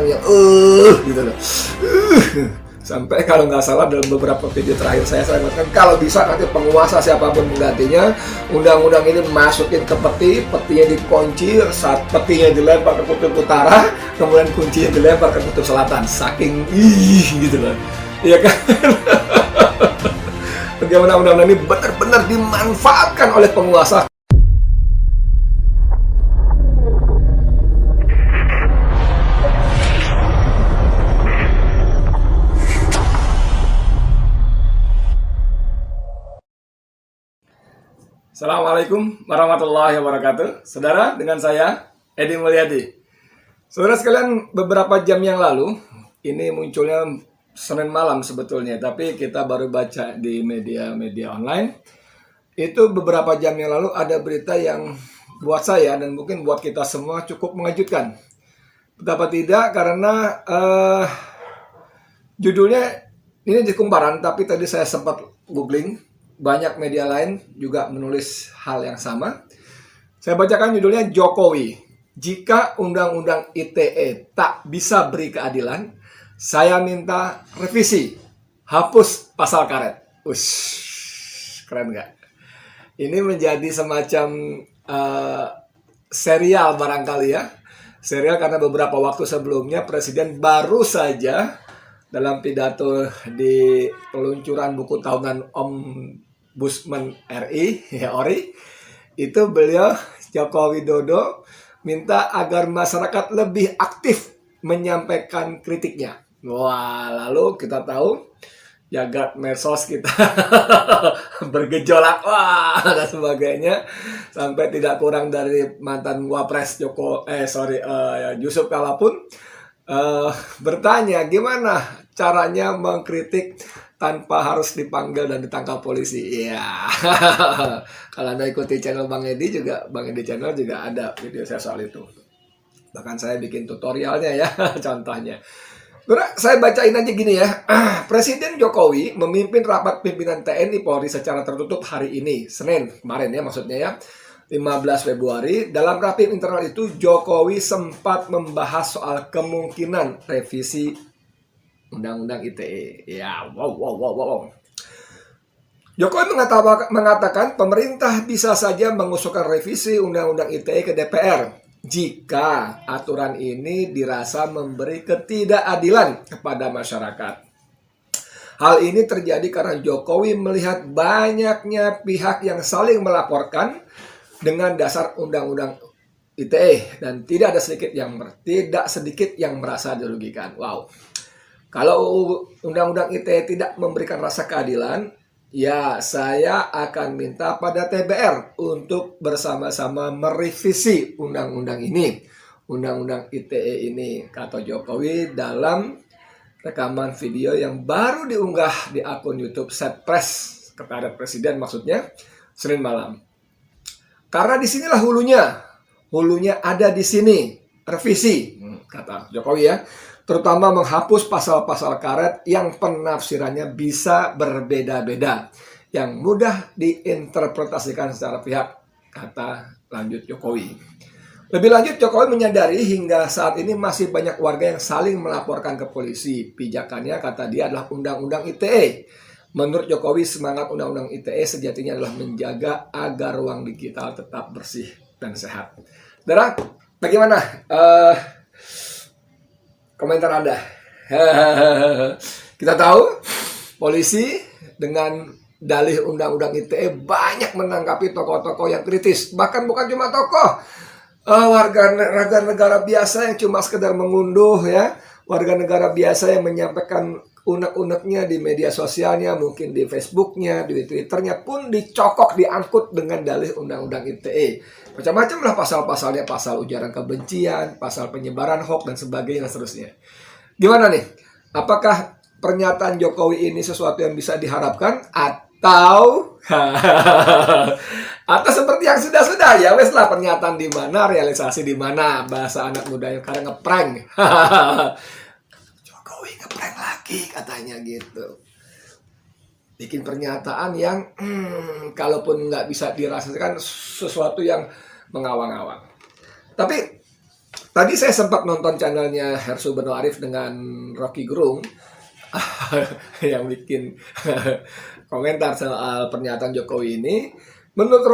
orang yang gitu loh. Sampai kalau nggak salah dalam beberapa video terakhir saya katakan kalau bisa nanti penguasa siapapun menggantinya, undang-undang ini masukin ke peti, petinya dikunci, saat petinya dilempar ke kutub utara, kemudian kuncinya dilempar ke kutub selatan, saking gitu loh, iya kan? Bagaimana undang-undang ini benar-benar dimanfaatkan oleh penguasa. Assalamualaikum warahmatullahi wabarakatuh. Saudara, dengan saya Edi Mulyadi. Saudara sekalian, beberapa jam yang lalu, ini munculnya Senin malam sebetulnya, tapi kita baru baca di media-media online. Itu beberapa jam yang lalu ada berita yang buat saya dan mungkin buat kita semua cukup mengejutkan. Betapa tidak, karena judulnya ini di Kumparan, tapi tadi saya sempat googling. Banyak media lain juga menulis hal yang sama. Saya bacakan judulnya, Jokowi, jika Undang-Undang ITE tak bisa beri keadilan, saya minta revisi, hapus pasal karet. Keren nggak? Ini menjadi semacam serial barangkali ya. Serial karena beberapa waktu sebelumnya Presiden baru saja dalam pidato di peluncuran buku tahunan Ombudsman RI, ya ORI, itu beliau Joko Widodo minta agar masyarakat lebih aktif menyampaikan kritiknya. Wah, lalu kita tahu jagat medsos kita bergejolak, wah, dan sebagainya, sampai tidak kurang dari mantan Wapres Yusuf Kala pun bertanya gimana caranya mengkritik tanpa harus dipanggil dan ditangkap polisi. Iya. Kalau Anda ikuti channel Bang Edi juga, Bang Edi channel juga ada video saya soal itu. Bahkan saya bikin tutorialnya ya, contohnya. Saya bacain aja gini ya. Presiden Jokowi memimpin rapat pimpinan TNI Polri secara tertutup hari ini, Senin kemarin ya maksudnya ya, 15 Februari. Dalam rapim internal itu, Jokowi sempat membahas soal kemungkinan revisi Undang-Undang ITE. Ya, wow. Jokowi mengatakan pemerintah bisa saja mengusulkan revisi Undang-Undang ITE ke DPR jika aturan ini dirasa memberi ketidakadilan kepada masyarakat. Hal ini terjadi karena Jokowi melihat banyaknya pihak yang saling melaporkan dengan dasar Undang-Undang ITE dan tidak sedikit yang merasa dirugikan. Wow. Kalau Undang-Undang ITE tidak memberikan rasa keadilan, ya saya akan minta pada TBR untuk bersama-sama merevisi undang-undang ini, Undang-Undang ITE ini, kata Jokowi dalam rekaman video yang baru diunggah di akun YouTube Setpres kepada Presiden, maksudnya Senin malam. Karena disinilah hulunya ada di sini, revisi, kata Jokowi ya. Terutama menghapus pasal-pasal karet yang penafsirannya bisa berbeda-beda, yang mudah diinterpretasikan secara pihak, kata lanjut Jokowi. Lebih lanjut, Jokowi menyadari hingga saat ini masih banyak warga yang saling melaporkan ke polisi. Pijakannya, kata dia, adalah Undang-Undang ITE. Menurut Jokowi, semangat Undang-Undang ITE sejatinya adalah menjaga agar ruang digital tetap bersih dan sehat. Saudara, bagaimana komentar Anda? Kita tahu polisi dengan dalih Undang-Undang ITE banyak menanggapi tokoh-tokoh yang kritis. Bahkan bukan cuma tokoh, warga negara biasa yang cuma sekedar mengunduh ya, warga negara biasa yang menyampaikan unek-uneknya di media sosialnya, mungkin di Facebooknya, di Twitternya pun dicokok, diangkut dengan dalih Undang-Undang ITE. Macam-macam lah pasal-pasalnya, pasal ujaran kebencian, pasal penyebaran hoax dan sebagainya dan seterusnya. Gimana nih? Apakah pernyataan Jokowi ini sesuatu yang bisa diharapkan atau seperti yang sudah-sudah ya wes lah, pernyataan di mana, realisasi di mana, bahasa anak muda yang sekarang ngeprank. Jokowi ngeprank lagi katanya gitu. Bikin pernyataan yang kalaupun nggak bisa dirasakan sesuatu yang mengawang-awang. Tapi Tadi saya sempat nonton channelnya Hersu Beno Arif dengan Rocky Gerung yang bikin komentar soal pernyataan Jokowi ini. Menurut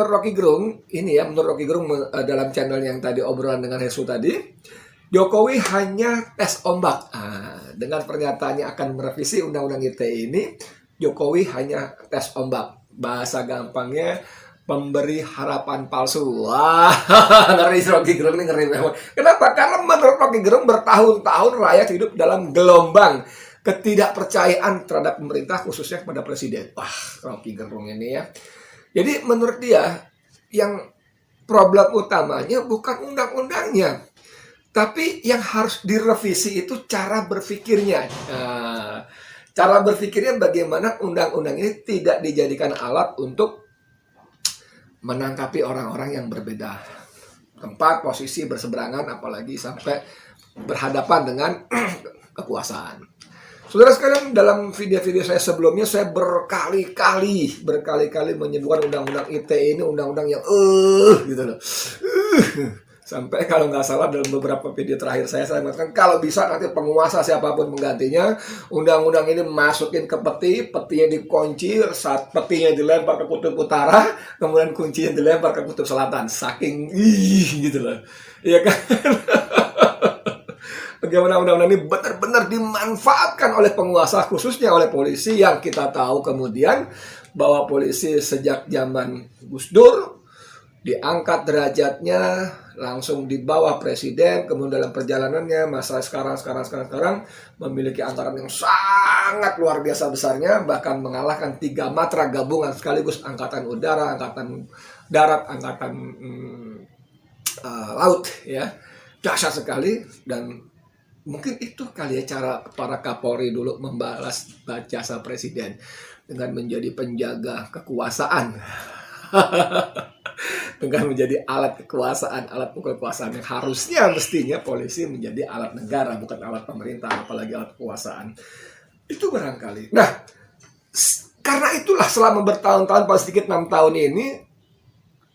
Rocky Gerung ini ya, menurut Rocky Gerung dalam channel yang tadi obrolan dengan Hersu tadi, Jokowi hanya tes ombak. Dengan pernyataannya akan merevisi Undang-Undang ITE ini, Jokowi hanya tes ombak. Bahasa gampangnya pemberi harapan palsu. Wah, ngeri Rocky Gerung ini, ngeri memang. Kenapa? Karena menurut Rocky Gerung bertahun-tahun rakyat hidup dalam gelombang ketidakpercayaan terhadap pemerintah, khususnya kepada presiden. Wah, Rocky Gerung ini ya. Jadi menurut dia, yang problem utamanya bukan undang-undangnya, tapi yang harus direvisi itu cara berpikirnya. Cara berpikirnya bagaimana undang-undang ini tidak dijadikan alat untuk menangkapi orang-orang yang berbeda tempat, posisi, berseberangan, apalagi sampai berhadapan dengan kekuasaan. Saudara sekalian, dalam video-video saya sebelumnya, saya berkali-kali menyebutkan Undang-Undang ITE ini undang-undang yang gitu loh. Sampai kalau nggak salah dalam beberapa video terakhir saya mengatakan kalau bisa nanti penguasa siapapun menggantinya, undang-undang ini masukin ke peti, petinya dikunci, saat petinya dilempar ke kutub utara, kemudian kuncinya dilempar ke kutub selatan. Saking gitu loh. Iya kan? Bagaimana undang-undang ini benar-benar dimanfaatkan oleh penguasa, khususnya oleh polisi, yang kita tahu kemudian bahwa polisi sejak zaman Gus Dur diangkat derajatnya langsung di bawah presiden, kemudian dalam perjalanannya masa sekarang memiliki anggaran yang sangat luar biasa besarnya, bahkan mengalahkan 3 matra gabungan sekaligus, angkatan udara, angkatan darat, angkatan laut ya. Dahsyat sekali. Dan mungkin itu kali ya cara para Kapolri dulu membalas jasa presiden dengan menjadi penjaga kekuasaan. Dengan menjadi alat kekuasaan, alat pukul kekuasaan, yang harusnya mestinya polisi menjadi alat negara, bukan alat pemerintah, apalagi alat kekuasaan. Itu barangkali. Nah, karena itulah selama bertahun-tahun, paling sedikit 6 tahun ini,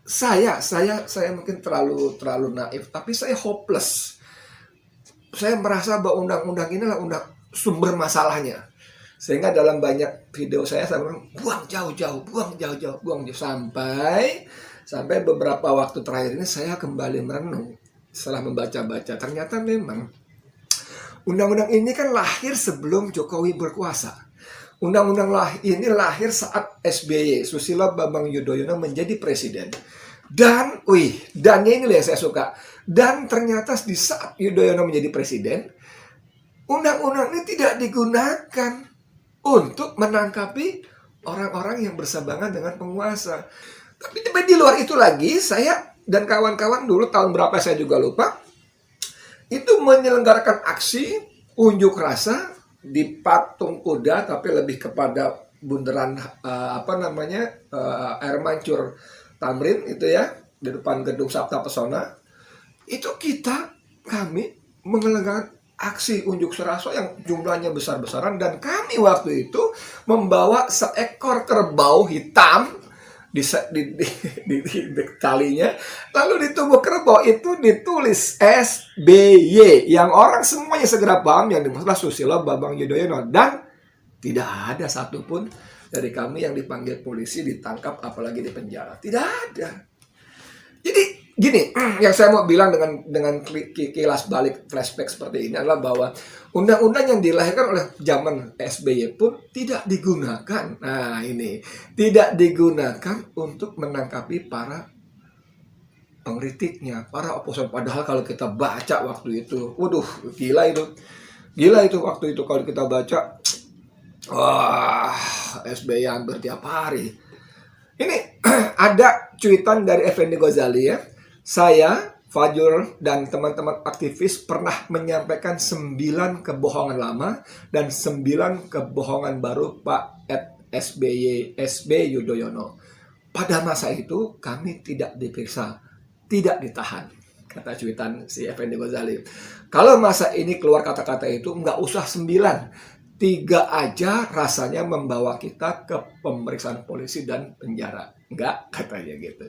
saya mungkin terlalu naif, tapi saya hopeless. Saya merasa bahwa undang-undang inilah sumber masalahnya. Sehingga dalam banyak video saya bilang, buang jauh-jauh, sampai beberapa waktu terakhir ini saya kembali merenung setelah membaca-baca. Ternyata memang undang-undang ini kan lahir sebelum Jokowi berkuasa. Undang-undang ini lahir saat SBY, Susilo Bambang Yudhoyono, menjadi presiden. Dan, dannya ini yang saya suka. Dan ternyata di saat Yudhoyono menjadi presiden, undang-undang ini tidak digunakan untuk menangkapi orang-orang yang berseberangan dengan penguasa. Tapi di luar itu lagi, saya dan kawan-kawan dulu tahun berapa saya juga lupa, itu menyelenggarakan aksi unjuk rasa di patung kuda, tapi lebih kepada bundaran air mancur Tamrin itu ya, di depan gedung Sabta Pesona. Itu kami menyelenggarakan aksi unjuk rasa yang jumlahnya besar-besaran, dan kami waktu itu membawa seekor kerbau hitam di talinya, lalu di tubuh kerbau itu ditulis SBY, yang orang semuanya segera paham yang dimaksud Susilo Bambang Yudhoyono, dan tidak ada satupun dari kami yang dipanggil polisi, ditangkap, apalagi dipenjara. Tidak ada. Jadi gini, yang saya mau bilang dengan kilas balik flashback seperti ini adalah bahwa undang-undang yang dilahirkan oleh zaman SBY pun tidak digunakan. Nah ini, tidak digunakan untuk menangkapi para pengkritiknya, para oposan. Padahal kalau kita baca waktu itu, waduh, gila itu waktu itu kalau kita baca, wah, SBY hampir tiap hari. Ini ada cuitan dari Effendi Ghazali ya. Saya, Fajrul, dan teman-teman aktivis pernah menyampaikan 9 kebohongan lama dan 9 kebohongan baru Pak SBY Yudhoyono. Pada masa itu kami tidak diperiksa, tidak ditahan, kata cuitan si Effendi Ghazali. Kalau masa ini keluar kata-kata itu, nggak usah 9. 3 aja rasanya membawa kita ke pemeriksaan polisi dan penjara. Enggak, katanya gitu.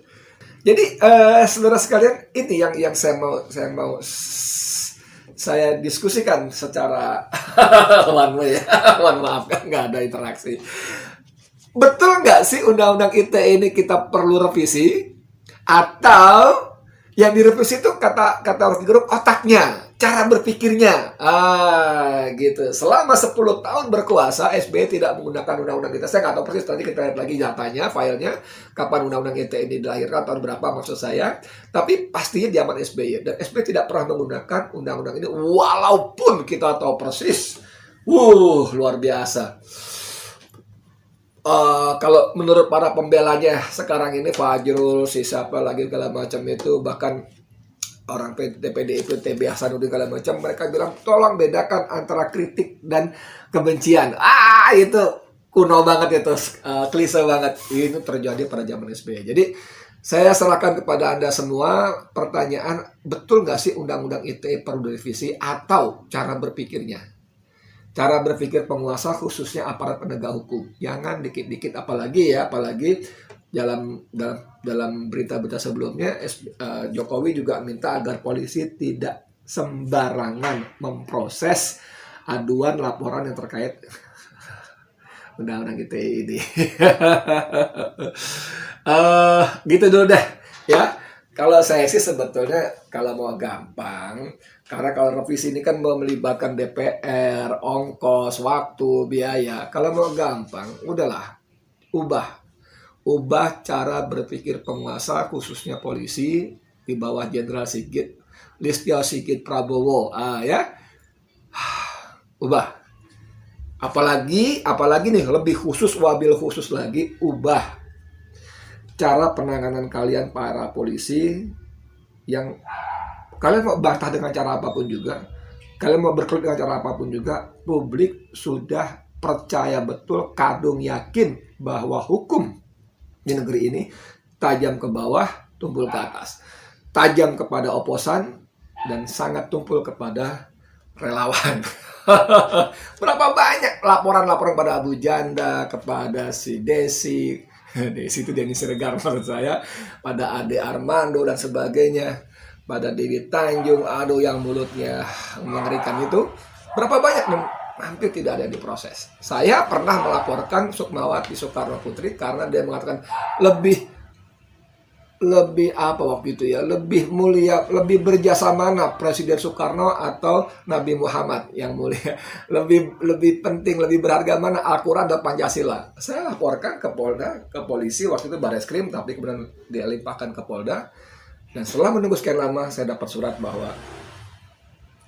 Jadi saudara sekalian, ini yang saya diskusikan secara one way ya, mohon maaf kan nggak ada interaksi. Betul nggak sih undang-undang ITE ini kita perlu revisi? Atau yang direvisi itu kata Rocky Gerung otaknya, cara berpikirnya. Gitu. Selama 10 tahun berkuasa, SBY tidak menggunakan undang-undang kita. Saya nggak tahu persis, nanti kita lihat lagi datanya, filenya, kapan undang-undang ITE ini dilahirkan, tahun berapa maksud saya. Tapi pastinya di zaman SBY. Dan SBY tidak pernah menggunakan undang-undang ini, walaupun kita tahu persis. Luar biasa. Kalau menurut para pembelanya sekarang ini, Fajrul, siapa lagi segala macam itu, bahkan orang DPD itu TB Hasanuddin segala macam, mereka bilang tolong bedakan antara kritik dan kebencian. Itu kuno banget itu, klise banget. Ini terjadi pada zaman SBY. Jadi saya serahkan kepada Anda semua pertanyaan, betul nggak sih undang-undang ITE perlu direvisi atau cara berpikirnya? Cara berpikir penguasa khususnya aparat penegak hukum. Jangan dikit-dikit, apalagi dalam berita-berita sebelumnya Jokowi juga minta agar polisi tidak sembarangan memproses aduan laporan yang terkait undang-undang ITE ini. Gitu dulu deh ya. Kalau saya sih sebetulnya kalau mau gampang, karena kalau revisi ini kan mau melibatkan DPR, ongkos, waktu, biaya. Kalau mau gampang, udahlah, ubah cara berpikir penguasa, khususnya polisi di bawah Jenderal Sigit, Listio Sigit Prabowo, ya, ubah. Apalagi nih lebih khusus, wabil khusus lagi, ubah cara penanganan kalian para polisi yang kalian mau bantah dengan cara apapun juga, kalian mau berkelit dengan cara apapun juga, publik sudah percaya betul, kadung yakin bahwa hukum di negeri ini tajam ke bawah, tumpul ke atas, tajam kepada oposan, dan sangat tumpul kepada relawan. Berapa banyak laporan-laporan pada Abu Janda, kepada si Desi itu Denny Siregar menurut saya, pada Ade Armando dan sebagainya, pada Dewi Tanjung, yang mulutnya mengerikan itu, berapa banyak, hampir tidak ada yang diproses. Saya pernah melaporkan Sukmawati Soekarno Putri karena dia mengatakan lebih apa waktu itu ya, lebih mulia, lebih berjasa mana Presiden Soekarno atau Nabi Muhammad yang mulia, lebih penting, lebih berharga mana Al-Quran dan Pancasila. Saya laporkan ke Polda, ke polisi, waktu itu Bareskrim, tapi kemudian dia limpahkan ke Polda, dan setelah menunggu sekian lama saya dapat surat bahwa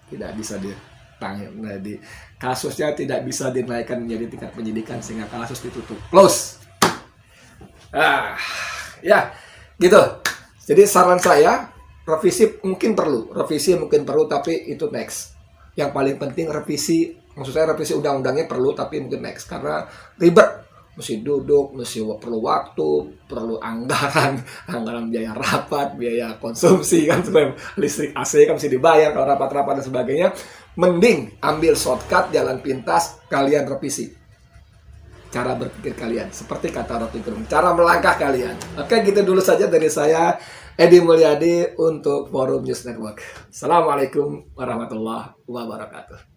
tidak bisa ditangani, kasusnya tidak bisa dinaikkan menjadi tingkat penyidikan sehingga kasus ditutup, close. Ya. Gitu. Jadi saran saya, revisi mungkin perlu, tapi itu next. Yang paling penting revisi undang-undangnya perlu, tapi mungkin next, karena ribet, mesti duduk, perlu waktu, perlu anggaran biaya rapat, biaya konsumsi kan, listrik AC kan mesti dibayar kalau rapat-rapat dan sebagainya. Mending ambil shortcut, jalan pintas, kalian revisi cara berpikir kalian, seperti kata Rocky Gerung, cara melangkah kalian. Oke, gitu dulu saja dari saya, Edi Mulyadi, untuk Forum News Network. Assalamualaikum warahmatullahi wabarakatuh.